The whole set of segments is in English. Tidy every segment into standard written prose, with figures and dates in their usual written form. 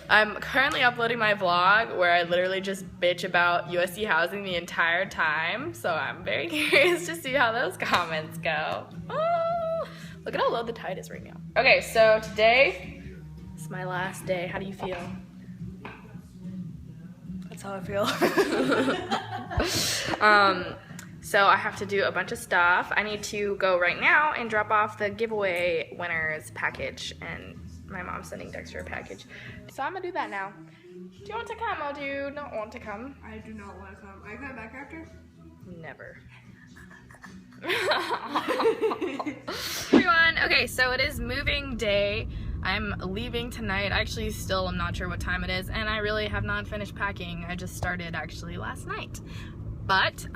I'm currently uploading my vlog where I literally just bitch about USC housing the entire time, so I'm very curious to see how those comments go. Oh, look at how low the tide is right now. Okay, so today is my last day. How do you feel? That's how I feel. So I have to do a bunch of stuff. I need to go right now and drop off the giveaway winner's package, and my mom's sending Dexter a package. So I'm gonna do that now. Do you want to come or do you not want to come? I do not want to come. I come back after? Never. Everyone, okay, so it is moving day. I'm leaving tonight. Actually, still I'm not sure what time it is, and I really have not finished packing. I just started actually last night. But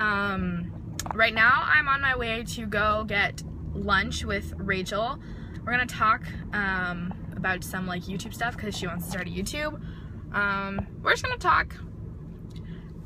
right now I'm on my way to go get lunch with Rachel. We're gonna talk about some like YouTube stuff because she wants to start a YouTube. We're just gonna talk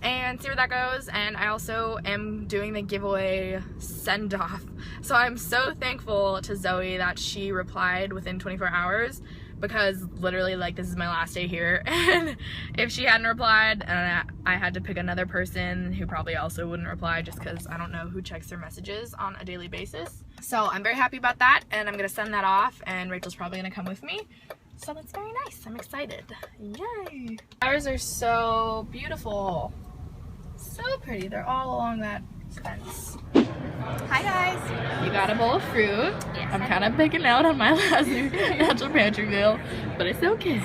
and see where that goes, and I also am doing the giveaway send-off. So I'm so thankful to Zoe that she replied within 24 hours because literally like this is my last day here, and if she hadn't replied and I had to pick another person who probably also wouldn't reply just because I don't know who checks their messages on a daily basis. So I'm very happy about that, and I'm gonna send that off, and Rachel's probably gonna come with me. So that's very nice. I'm excited. Yay! Flowers are so beautiful. So pretty. They're all along that fence. Hi guys! You got a bowl of fruit. Yes, I'm kind of picking out on my last natural pantry meal, but it's okay.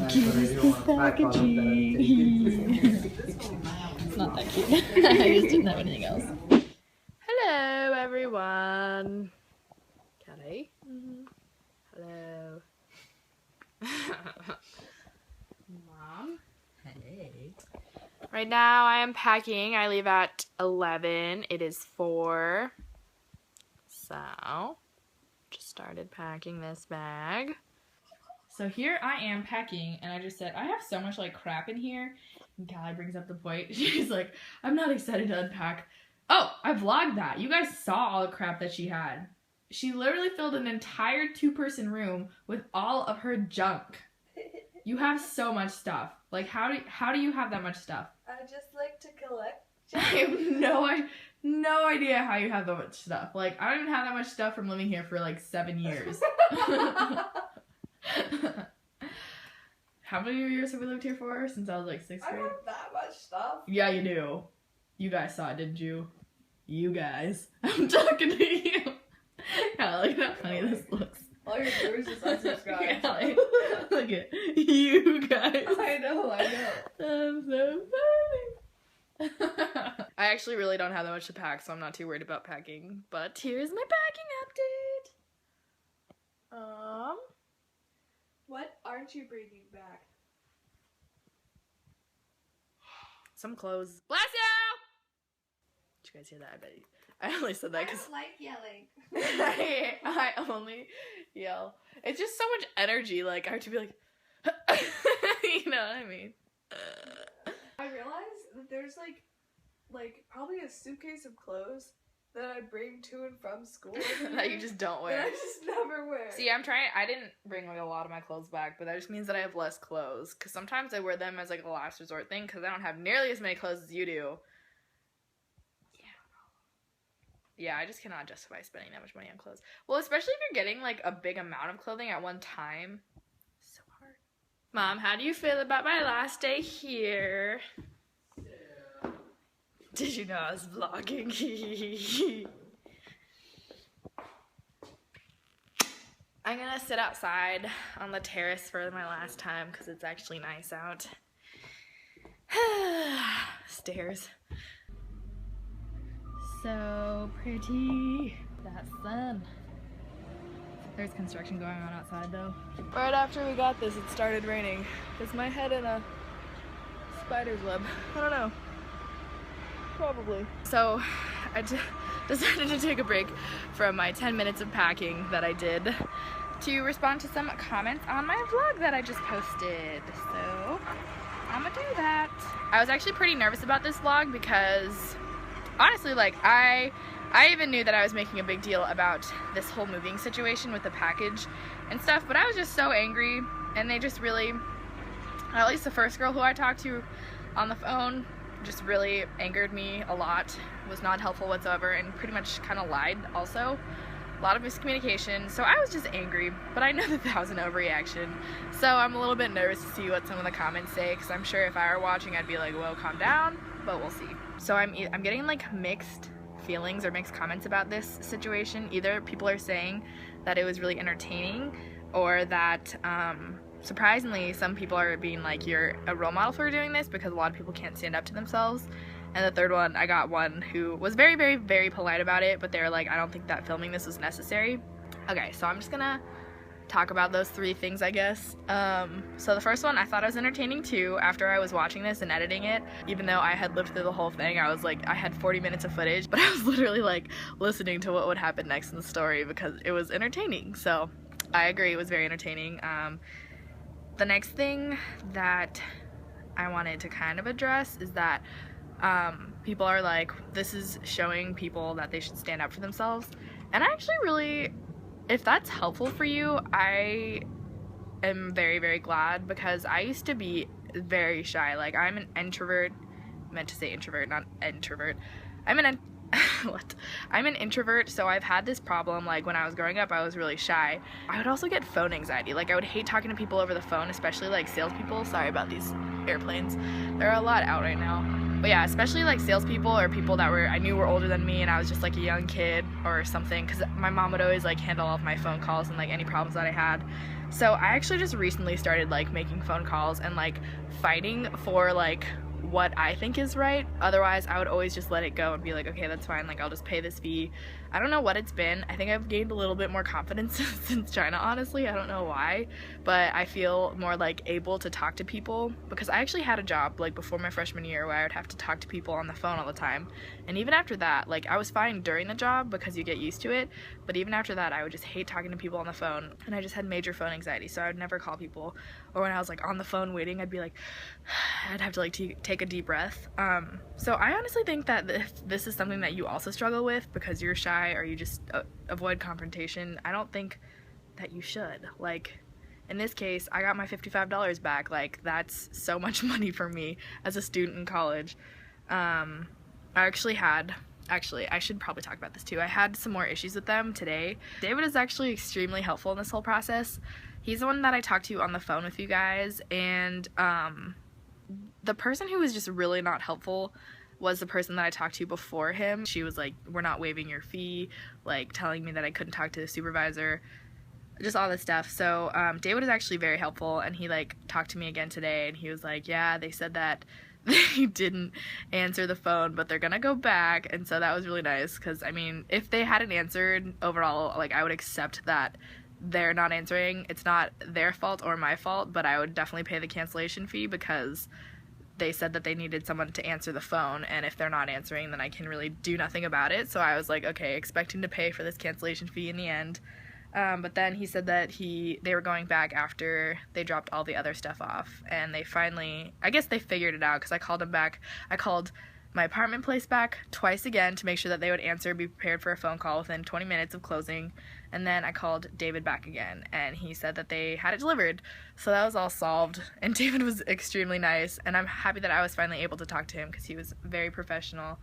Cute is the packaging. It's not that cute. I just didn't have anything else. Hello everyone. Caddy. Hello. Mom. Hey. Right now I am packing. I leave at 11. It is 4. So, just started packing this bag. So here I am packing, and I just said, I have so much like crap in here. And Callie brings up the point. She's like, I'm not excited to unpack. Oh, I vlogged that. You guys saw all the crap that she had. She literally filled an entire 2-person room with all of her junk. You have so much stuff. Like, how do you have that much stuff? I just like to collect. I have no idea how you have that much stuff. Like, I don't even have that much stuff from living here for like 7 years. How many years have we lived here for? Since I was like 6th grade? I don't have that much stuff. Yeah, you do. You guys saw it, didn't you? You guys. I'm talking to you. Yeah, look at how funny this looks. All your viewers just unsubscribe. Yeah, like, look at you guys. I know. I'm so funny. I actually really don't have that much to pack, so I'm not too worried about packing. But here's my packing update. What aren't you bringing back? Some clothes. Bless you! Did you guys hear that? I bet you. I only said that because I don't like yelling. I only yell. It's just so much energy. Like, I have to be like, you know what I mean? I realize that there's like probably a suitcase of clothes that I bring to and from school that you just don't wear. that I just never wear. See, I'm trying. I didn't bring like a lot of my clothes back, but that just means that I have less clothes. Because sometimes I wear them as like a last resort thing because I don't have nearly as many clothes as you do. Yeah, I just cannot justify spending that much money on clothes. Well, especially if you're getting, like, a big amount of clothing at one time. So hard. Mom, how do you feel about my last day here? Yeah. Did you know I was vlogging? I'm gonna sit outside on the terrace for my last time because it's actually nice out. Stairs. So pretty. That sun. There's construction going on outside though. Right after we got this, it started raining. Is my head in a spider's web? I don't know. Probably. So I decided to take a break from my 10 minutes of packing that I did to respond to some comments on my vlog that I just posted. So I'm gonna do that. I was actually pretty nervous about this vlog because honestly, like, I even knew that I was making a big deal about this whole moving situation with the package and stuff, but I was just so angry and they just really, at least the first girl who I talked to on the phone, just really angered me a lot, was not helpful whatsoever, and pretty much kind of lied also. A lot of miscommunication, so I was just angry, but I know that was an overreaction, so I'm a little bit nervous to see what some of the comments say, because I'm sure if I were watching I'd be like, whoa, calm down, but we'll see. So I'm getting like mixed feelings or mixed comments about this situation. Either people are saying that it was really entertaining, or that surprisingly some people are being like, you're a role model for doing this, because a lot of people can't stand up to themselves. And the third one, I got one who was very, very, very polite about it, but they were like, I don't think that filming this was necessary. Okay, so I'm just gonna talk about those three things, I guess. So the first one, I thought it was entertaining too. After I was watching this and editing it, even though I had lived through the whole thing, I was like, I had 40 minutes of footage, but I was literally like listening to what would happen next in the story because it was entertaining. So I agree, it was very entertaining. The next thing that I wanted to kind of address is that people are like, this is showing people that they should stand up for themselves, and I actually really, if that's helpful for you, I am very, very glad, because I used to be very shy. Like, I'm an introvert, meant to say introvert, not introvert. I'm an introvert, so I've had this problem. Like, when I was growing up, I was really shy. I would also get phone anxiety. Like, I would hate talking to people over the phone, especially like salespeople. Sorry about these airplanes, there are a lot out right now. But yeah, especially like salespeople or people that I knew were older than me and I was just like a young kid or something, because my mom would always like handle all of my phone calls and like any problems that I had. So I actually just recently started like making phone calls and like fighting for like what I think is right. Otherwise I would always just let it go and be like, okay, that's fine, like I'll just pay this fee. I don't know what it's been. I think I've gained a little bit more confidence since China, honestly. I don't know why, but I feel more like able to talk to people, because I actually had a job like before my freshman year where I would have to talk to people on the phone all the time. And even after that, like I was fine during the job because you get used to it, but even after that I would just hate talking to people on the phone, and I just had major phone anxiety, so I would never call people. Or when I was like on the phone waiting, I'd be like, I'd have to like take a deep breath. So I honestly think that this is something that you also struggle with because you're shy or you just avoid confrontation. I don't think that you should. Like, in this case, I got my $55 back. Like, that's so much money for me as a student in college. I should probably talk about this too. I had some more issues with them today. David is actually extremely helpful in this whole process. He's the one that I talked to on the phone with you guys, and the person who was just really not helpful was the person that I talked to before him. She was like, we're not waiving your fee, like telling me that I couldn't talk to the supervisor, just all this stuff. So David is actually very helpful, and he like talked to me again today, and he was like, yeah, they said that they didn't answer the phone, but they're gonna go back. And so that was really nice, because I mean, if they hadn't answered, overall, like I would accept that they're not answering. It's not their fault or my fault, but I would definitely pay the cancellation fee because they said that they needed someone to answer the phone, and if they're not answering, then I can really do nothing about it. So I was like, okay, expecting to pay for this cancellation fee in the end. But then he said that they were going back after they dropped all the other stuff off, and they finally, I guess they figured it out, because I called them back. I called my apartment place back twice again to make sure that they would answer, be prepared for a phone call within 20 minutes of closing, and then I called David back again, and he said that they had it delivered. So that was all solved, and David was extremely nice, and I'm happy that I was finally able to talk to him, because he was very professional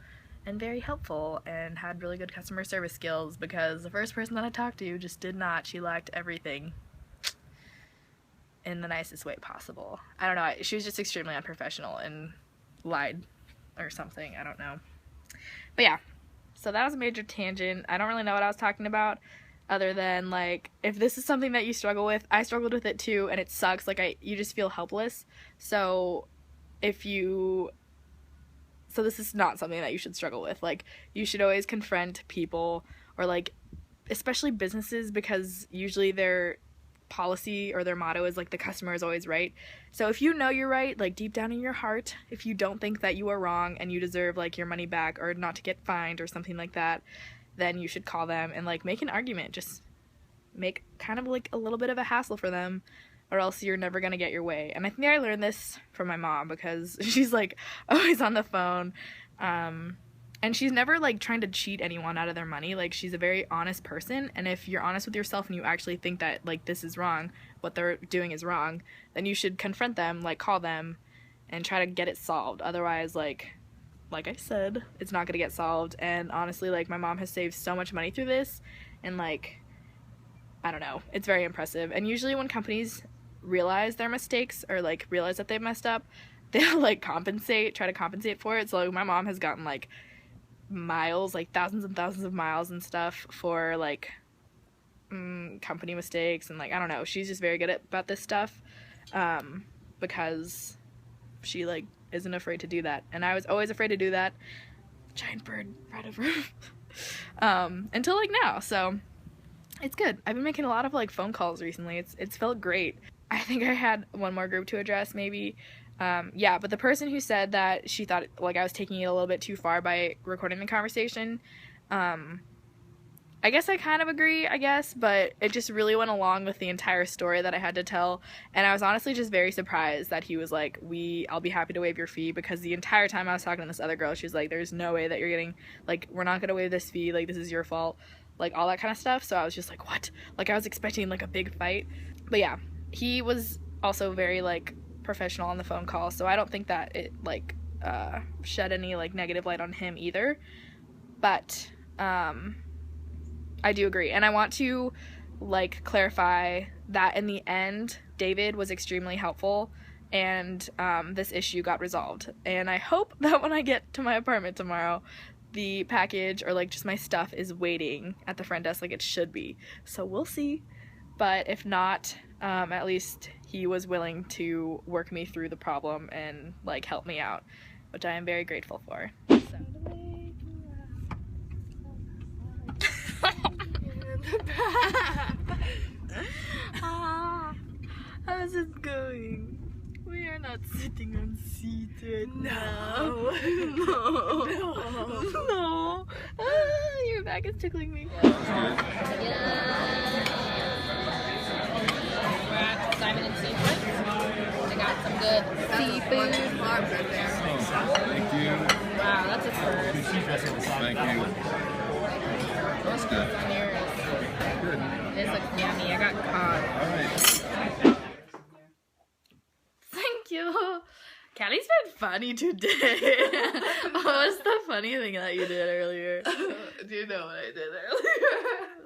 and very helpful and had really good customer service skills, because the first person that I talked to just did not. She lacked everything in the nicest way possible. I don't know, she was just extremely unprofessional and lied or something, I don't know. But yeah, so that was a major tangent. I don't really know what I was talking about, other than like, if this is something that you struggle with, I struggled with it too, and it sucks. Like, you just feel helpless. So this is not something that you should struggle with. Like, you should always confront people, or like, especially businesses, because usually their policy or their motto is like, the customer is always right. So if you know you're right, like deep down in your heart, if you don't think that you are wrong and you deserve like your money back or not to get fined or something like that, then you should call them and like make an argument. Just make kind of like a little bit of a hassle for them, or else you're never gonna get your way. And I think I learned this from my mom, because she's like always on the phone. and she's never like trying to cheat anyone out of their money. Like, she's a very honest person, and if you're honest with yourself and you actually think that like this is wrong, what they're doing is wrong, then you should confront them, like call them and try to get it solved. Otherwise, like I said, it's not gonna get solved. And honestly, like, my mom has saved so much money through this, and like, I don't know, it's very impressive. And usually when companies realize their mistakes or like realize that they've messed up, they'll like try to compensate for it. So like, my mom has gotten like miles, like thousands and thousands of miles and stuff for like company mistakes, and like, I don't know, she's just very good about this stuff, because she like isn't afraid to do that, and I was always afraid to do that. Giant bird right over until like now. So it's good. I've been making a lot of like phone calls recently. It's felt great. I think I had one more group to address maybe. Yeah, but the person who said that she thought like I was taking it a little bit too far by recording the conversation, I guess I kind of agree, I guess, but it just really went along with the entire story that I had to tell, and I was honestly just very surprised that he was like, I'll be happy to waive your fee, because the entire time I was talking to this other girl, she was like, there's no way that you're getting, like, we're not gonna waive this fee, like, this is your fault, like, all that kind of stuff. So I was just like, what? Like, I was expecting, like, a big fight. But yeah, he was also very, like, professional on the phone call, so I don't think that it, like, shed any, like, negative light on him either. But, I do agree, and I want to like clarify that in the end David was extremely helpful, and this issue got resolved, and I hope that when I get to my apartment tomorrow, the package or like just my stuff is waiting at the front desk like it should be. So we'll see, but if not, at least he was willing to work me through the problem and like help me out, which I am very grateful for. So. How's it going? We are not sitting on seated now. No. Your back is tickling me. We're at Simon and Seafood. I got some good seafood. Thank you. Wow, that's a first. Thank you. That's good. Good. This looks yummy. I got cod. Alright. Thank you. Callie's been funny today. What was the funny thing that you did earlier? Do you know what I did earlier?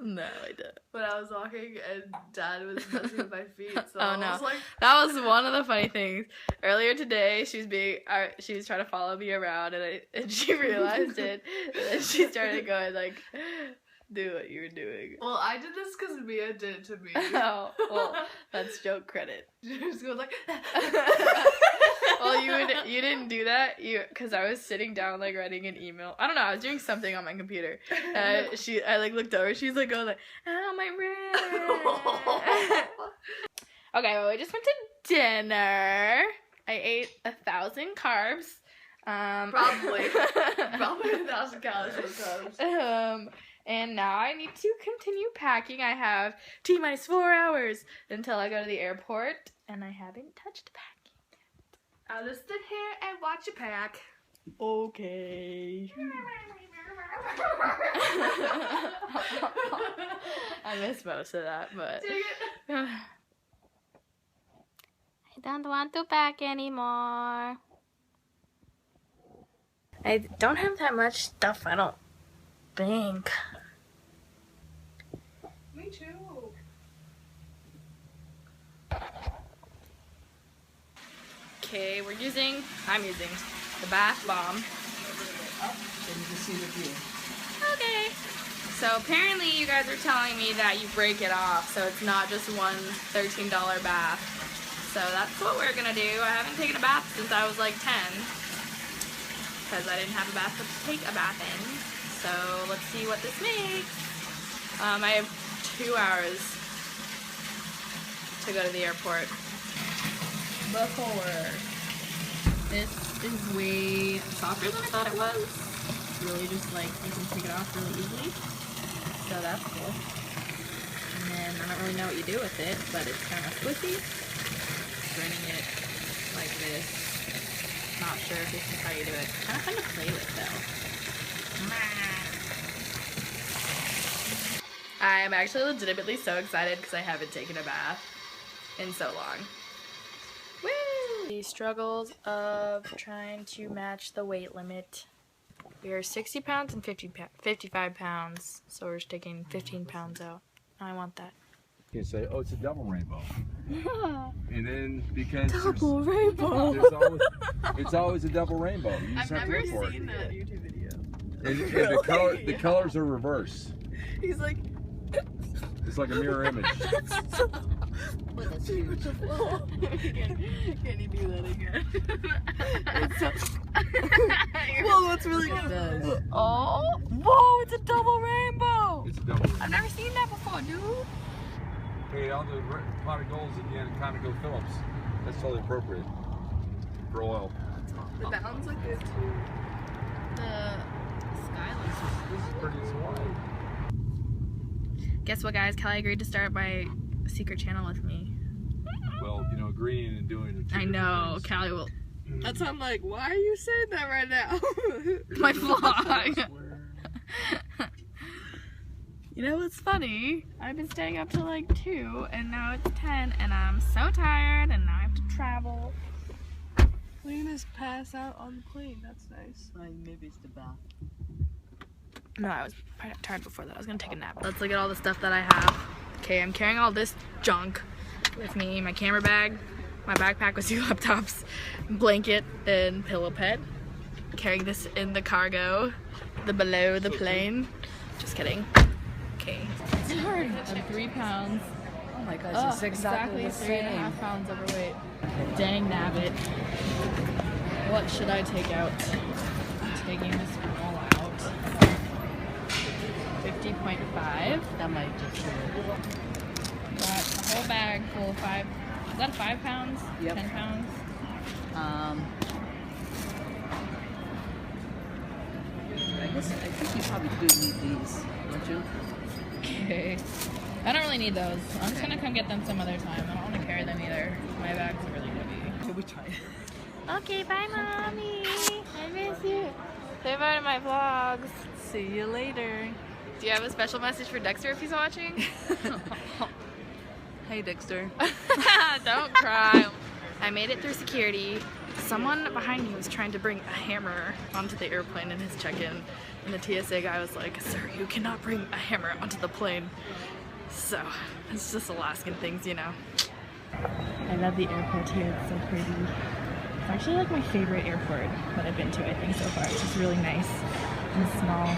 No, I didn't. When I was walking and Dad was messing with my feet, so Oh I no, was like, that was one of the funny things. Earlier today, she was trying to follow me around, and she realized it, and then she started going like, do what you were doing. well, I did this because Mia did it to me. Oh, well, that's joke credit. She just goes like, Well, you didn't do that, because I was sitting down like writing an email. I don't know, I was doing something on my computer. I like looked over. She's like going like, oh my wrist. Okay, well, we just went to dinner. I ate 1,000 carbs. Probably 1,000 calories for carbs. And now I need to continue packing. I have T-minus 4 hours until I go to the airport, and I haven't touched packing. I'll just sit here and watch you pack. Okay. I missed most of that, but I don't want to pack anymore. I don't have that much stuff, I don't think. Me too. Okay, I'm using the bath bomb. Okay. So apparently you guys are telling me that you break it off, so it's not just one $13 bath. So that's what we're gonna do. I haven't taken a bath since I was like 10, because I didn't have a bathtub to take a bath in. So let's see what this makes. I have 2 hours to go to the airport. Before. This is way softer than I thought it was. It's really just like, you can take it off really easily. So that's cool. And then I don't really know what you do with it, but it's kind of squishy. Burning it like this. Not sure if this is how you do it. Kind of fun to play with though. I'm actually legitimately so excited because I haven't taken a bath in so long. Woo! The struggles of trying to match the weight limit. We are 60 pounds and 55 pounds, so we're taking 15 pounds out. I want that. You can say, oh, it's a double rainbow. And then because Double rainbow. It's always a double rainbow. You just have to look for it. I've never seen that YouTube video. And the colors are reversed. He's like, It's like a mirror image. well, that's huge. Can you do that again? Whoa, that's really good. Oh, whoa, it's a double rainbow. It's a double rainbow. I've never seen that before, dude. Hey, on the pot of golds again, Conoco Phillips. That's totally appropriate for oil. The bounds look good too. The skyline. This is pretty wide. Guess what, guys? Kelly agreed to start my secret channel with me. Well, you know, agreeing and doing are two I know, different Callie will. That's why I'm like, why are you saying that right now? My vlog. things. You know what's funny? I've been staying up till like 2 and now it's 10 and I'm so tired and now I have to travel. We can just pass out on the plane. That's nice. Maybe it's the bath. No, I was tired before that. I was gonna take a nap. Let's look at all the stuff that I have. Okay, I'm carrying all this junk with me. My camera bag, my backpack with 2 laptops, blanket, and pillow pet. Carrying this in the cargo, below the plane. Just kidding. Okay. It's hard. I'm 3 pounds. Oh my gosh, it's exactly the 3.5 pounds overweight. Dang nabbit. What should I take out? I'm taking this all out. 50.5. That might just do it. Got a whole bag full of 5. Is that 5 pounds? Yep. 10 pounds? I think you probably do need these, don't you? Okay. I don't really need those. I'm just gonna come get them some other time. I don't want to carry them either. My bag's really heavy. Can we try it? Okay, bye, mommy. I miss you. Say bye to my vlogs. See you later. Do you have a special message for Dexter if he's watching? Hey, Dexter. Don't cry. I made it through security. Someone behind me was trying to bring a hammer onto the airplane in his check-in. And the TSA guy was like, sir, you cannot bring a hammer onto the plane. So, it's just Alaskan things, you know. I love the airport here. It's so pretty. It's actually like my favorite airport that I've been to, I think, so far. It's just really nice and small.